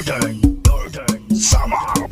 Northern Summer.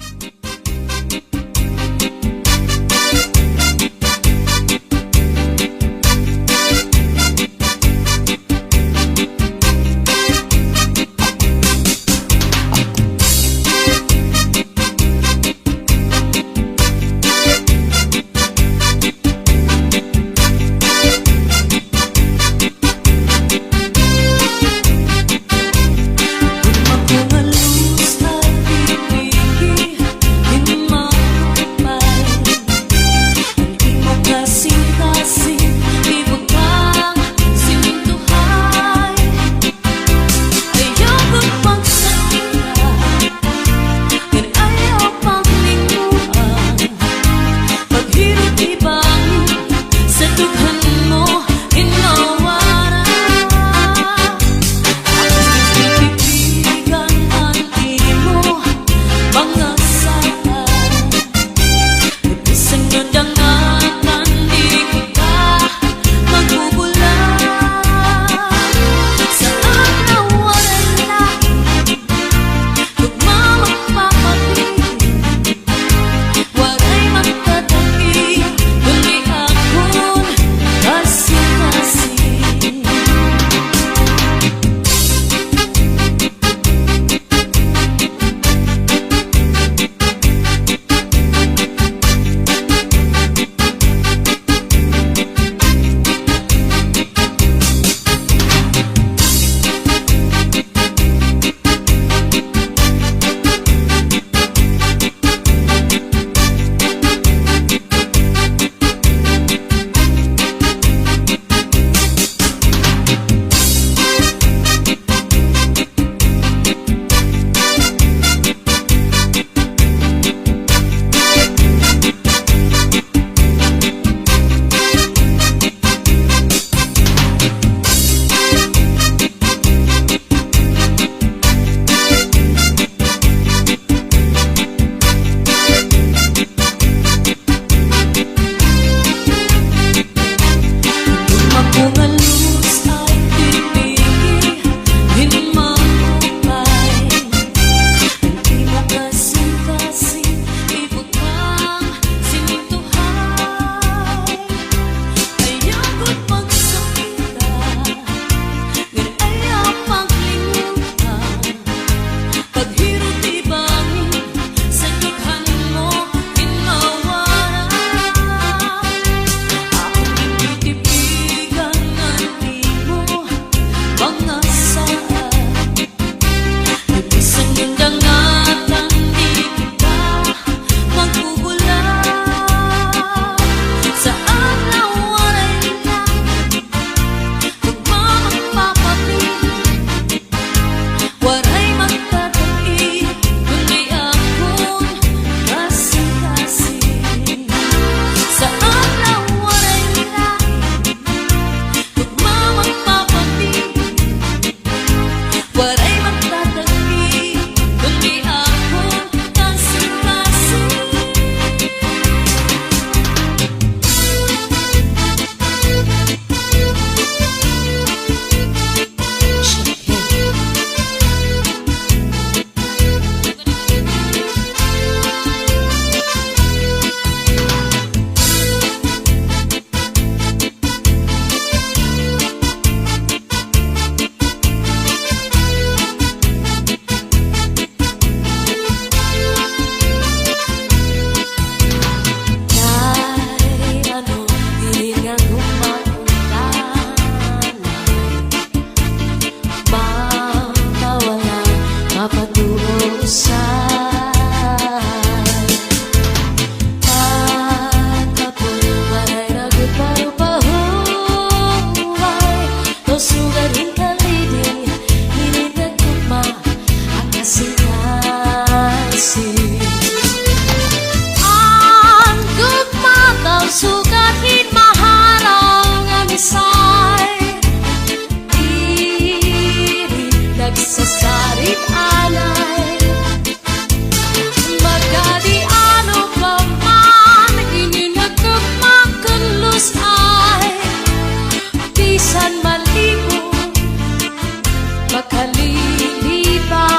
makalilipas.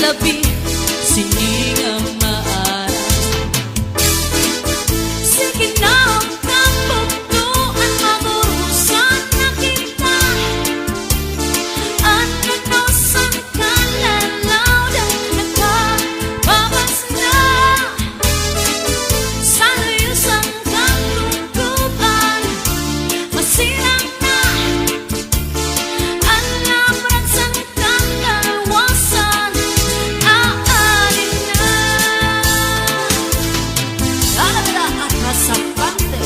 labi siningang maalam. Sige na ang pagtuan magurusan na kita. Ananosan ka lalaw ng nakababas na. Sa layusan kang lungkupan masirang na. Ang labran sa kang dalawasan aalin na. Lalabla at kasapante.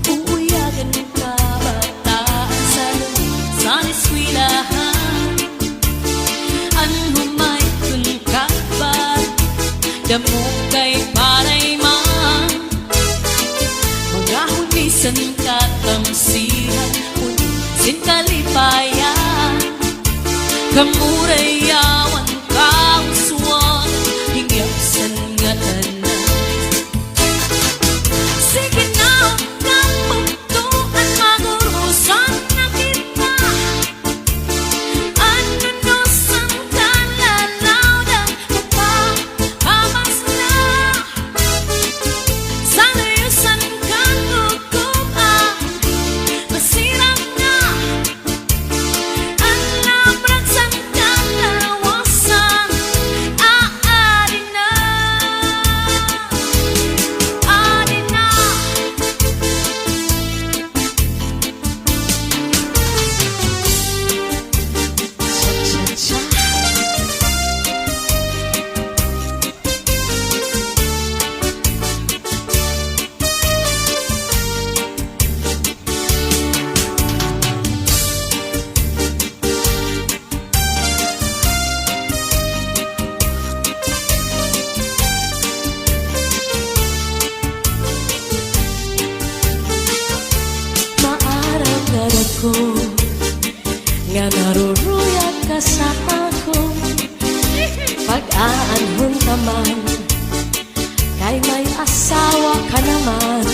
Uuyagan ng kabataan sa eskwelahan. Ang humay kung kabat, damo kay paray man. Mga hunisan katamsihan, unisin kalipayan. Kamuray yawan kauswan, hingyasan nga tanan. Sige na ang pagtuan magurusan na kita. Ananosan ka lalaw ng nakababas na. Sa layusan kang gugupan masirang na. Ang labran sa dalawasan aalin na. Aalin na. Cha-cha-cha. Maaraw na ako nga naruruyag ka sa ako. Pag-aanhon naman kay may asawa ka naman.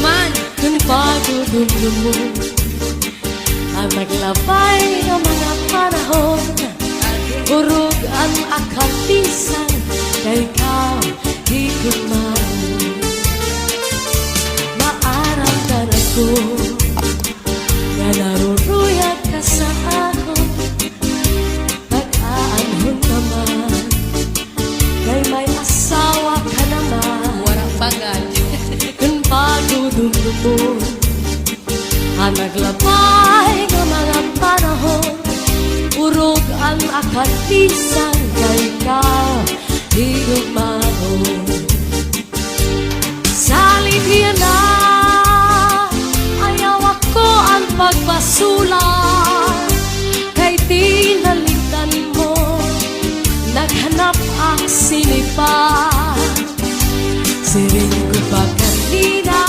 Man, kung pagdudumdum mo ang naglabay ng mga panahon, urog ang akapisan kay ikaw higugman. Maaraw ka na ko nga naruruyag ka sa ako. Pag-aanhon naman kay may asawa ka naman. Warang bagay. Kung pagdudumdum mo ang naglabay ng mga panahon, urog ang akapisan kay ikaw higugmaon. Salit yan na ayaw ako ang pagbasulan, kay tinalitan mo naghanap ang sinipan. Siring ko pa kanina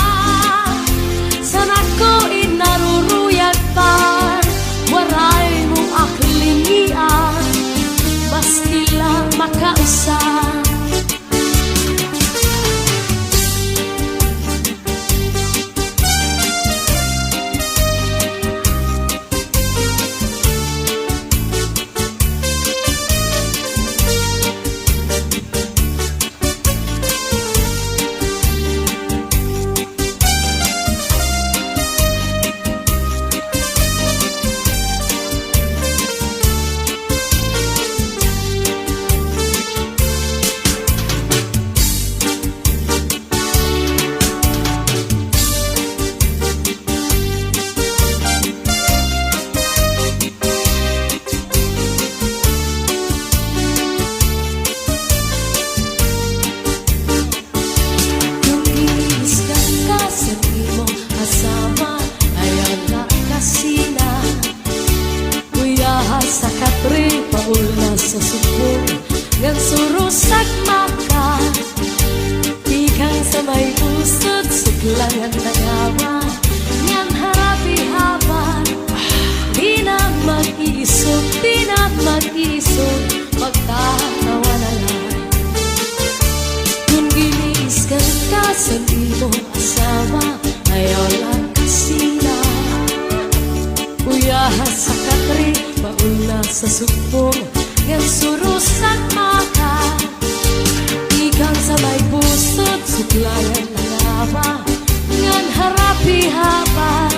sana ko inaruruyag pa. Waray mo aklinian baski lang makausap. sa subong ngan surusak maka ikang sa may pusod suglangan nagawa niyang harapi-hapan. Di na mag-iisog, di na mag-iisog, magtatawa na lang. Kung giniiskan ka sa iyong asawa, ayaw lang kasila. Uyahas sa katri, mauna sa supong, yang surus at maka. Ikan sa may pusod, suklayan ng awa, ngan harapi-hapan.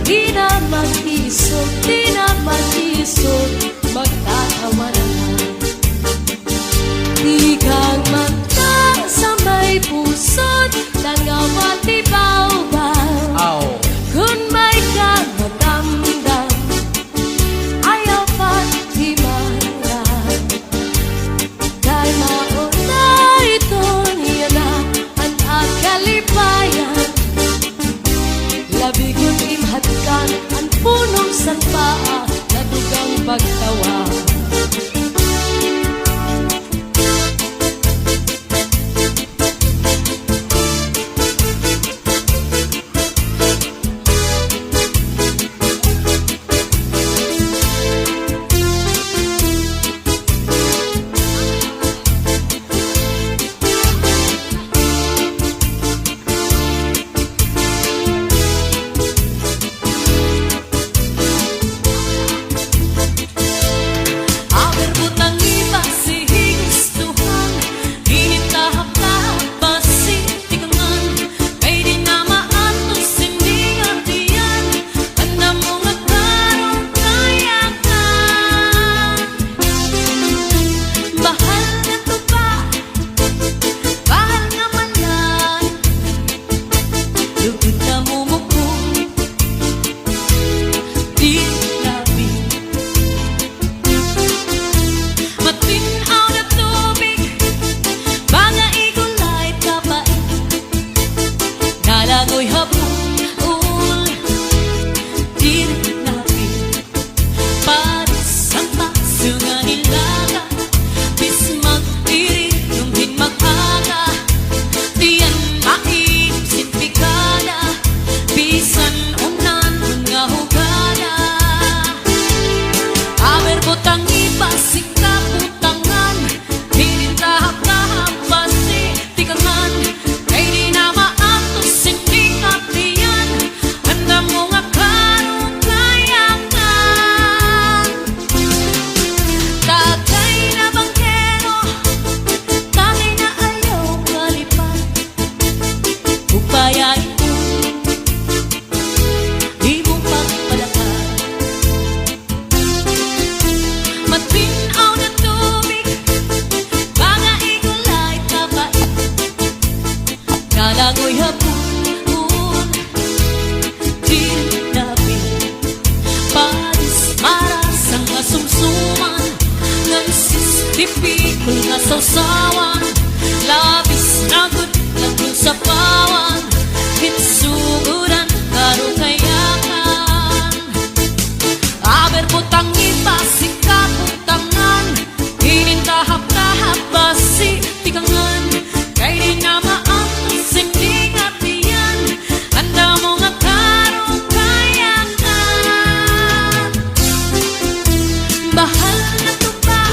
Di na mag-isog, di na mag-isog, magtatawa na lang. Ikan mata sa may pusod, tangawa ti baw-baw. Kung may kamadamdam, ayaw pa di malang. Dahil mauna ito niya na ang akalipayan. Labi ko't imhatkan ang punong sanpaa na dugang pagtawa. Lagoy hapon, dirnabi, paris ang pasungan nilaga, bis mag-irit, nunghin mag-aga, diyan maib, sinpikada, bisan unan, mga hugada. Aber botang iba, sika putangan, hinintahap-tahap, basi, tigangan, kay di na maatos, lagoy hapon, dirnabi, paris maras ang kasumsuman, naisis tipikul na sausawan, labis na gudlang kung sapawan, hitsuguran karo kayakan. Aber butang iba, sika putangan, hinintahap-tahap, basi, tigangan, kay di na bahal na tupa,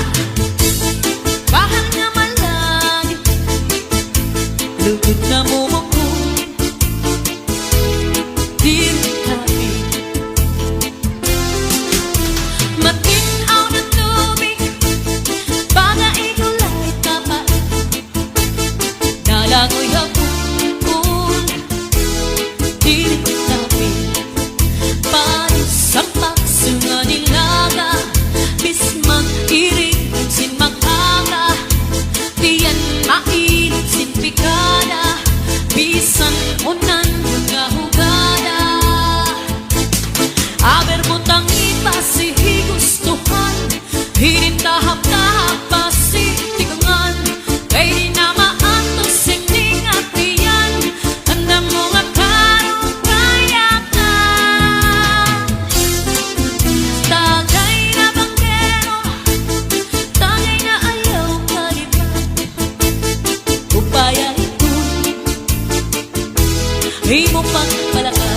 bahal nga malagi, lugod na mumukong, pagpalaka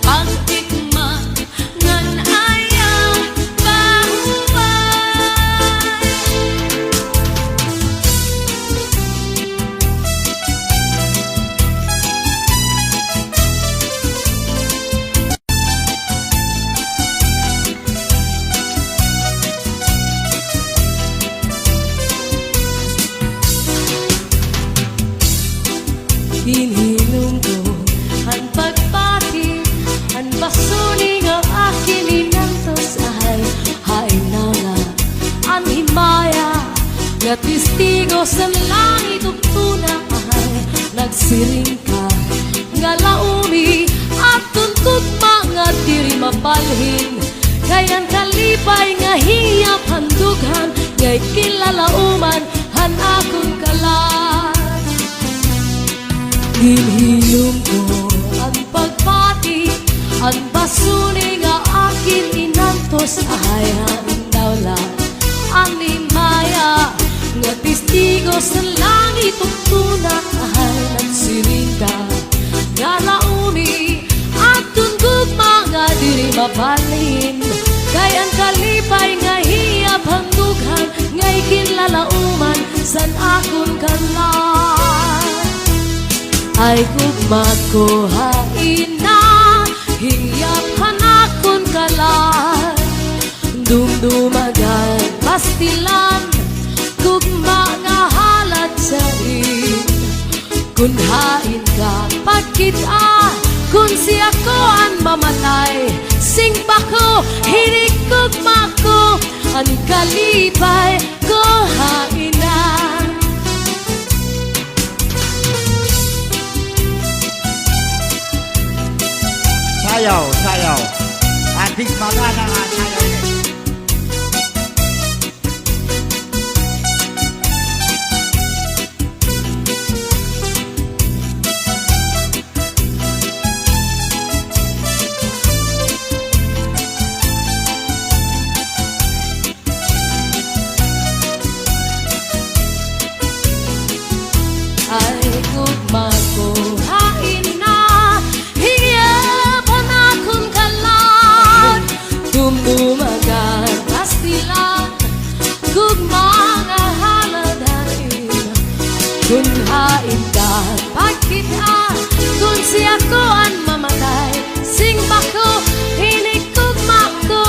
pagtikma ngan ayaw bahuay. Hinilong ko ang pagpati, ang basuni nga akin inantos ay hainala ang himaya nga testigo sa langit ug tuna ay nagsiring ka nga laumi at tuntut mga diri mapalhin kay ang kalipay nga hiyap handughan ngay kilalauman han akong kalan. Hinhilom ko ang pagpati, ang basuni nga akin inantos ay handawla ang himaya nga testigo sa langit ug tuna ay nagsirinda nga laumi at tunggog mga diri mabalhin kay ang kalipay nga hiyap handughan ngay kinlalauman san akon kalan. Ay gugma ko hain na hiyap hanakon kalan dumdumagan pastilan gugma nga halat sa in kun hain ka pagkita kun siya ko ang mamatay sing pa ko hinig gugma ko ang kalipay ko hain na. Sayaw, sayaw. Ating magana nga sayaw ini. Ay gugma ko hain na hiyap hanakon kalan dumdumagan pastilan gugma nga haladain kun hain ka pagkita kun siya ko ang mamatay sing bako hinig gugma ko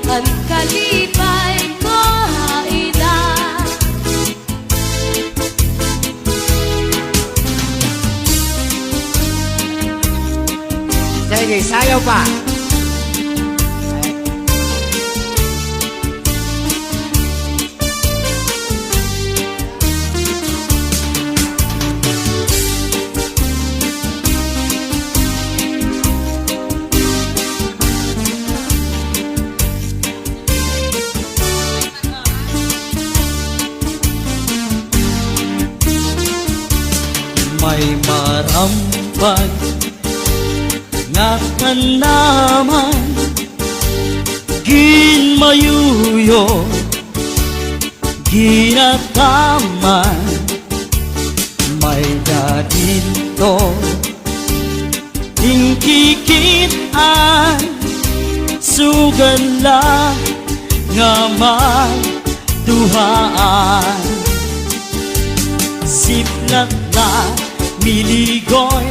ang kalipay ko haida. Sige, sayaw pa. May marampag nga kanaman ginmayuyo ginataman may dadinto tingkikitan sugala nga magduhaan siplat na miligoy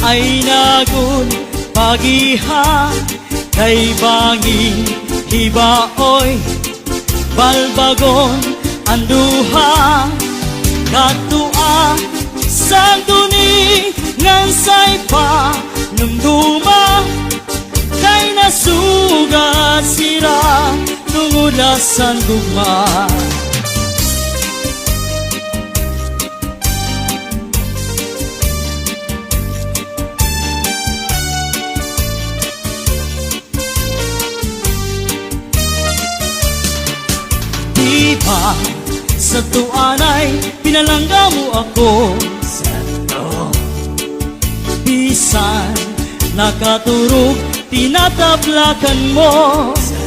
ay nagun pagiha kay banging hibaoy balbagon anduha katua sang duni ngan say pa numduma kay nasuga sira tungulasan gugma. Sa tuanay, pinalangga mo ako sa to. Bisan, nakaturog, tinatablakan mo sa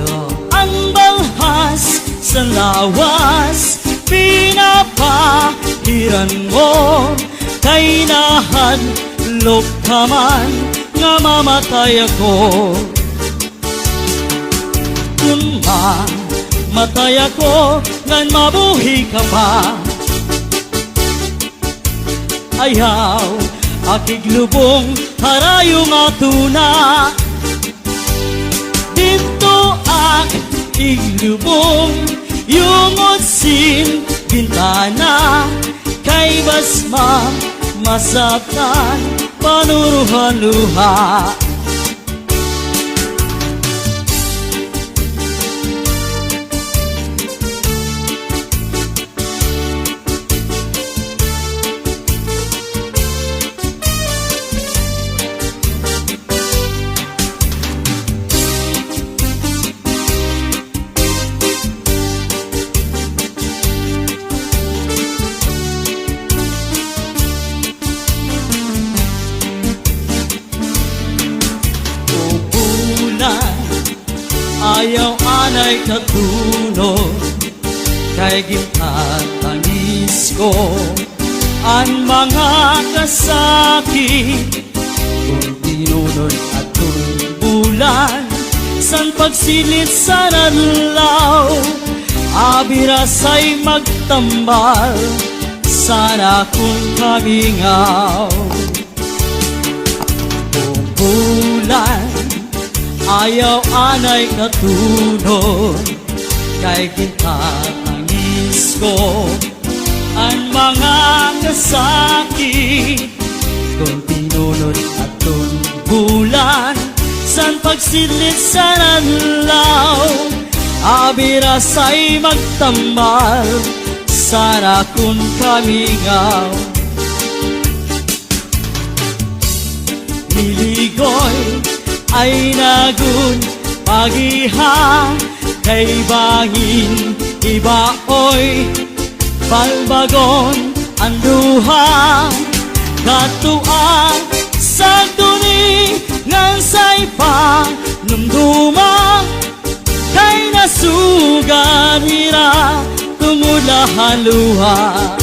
to. Ang balhas sa lawas, pinapahiran mo. Kay nahad Hulog ka man nga mamatay ako. Kung mamatay ako, ngan mabuhi ka pa. Ayaw, akig lubong, harayo nga tuna. Dito akig lubong, yung otsin bintana. Kay basma, masatan, panuruhan-luha. Ayaw anay katunod, kay gintatangis ko ang mga kasakit. Kung tinunod at bulan, san pagsilit sa nadlaw, abirasay magtambal, sana kung kamingaw. Kung bulan, ayaw anay katunod, kay kintatangis ko ang mga kasakit. Kung tinunod at bulan, san pagsilit sa nadlaw, abirasay magtambal, sana kung kamingaw. Miligoy ay nagun pagiha, kay bangin ibaoy, balbagon ang duha. Katuang sa tuni ngan say pa numduma, kay nasugan hira tungod lahan luha.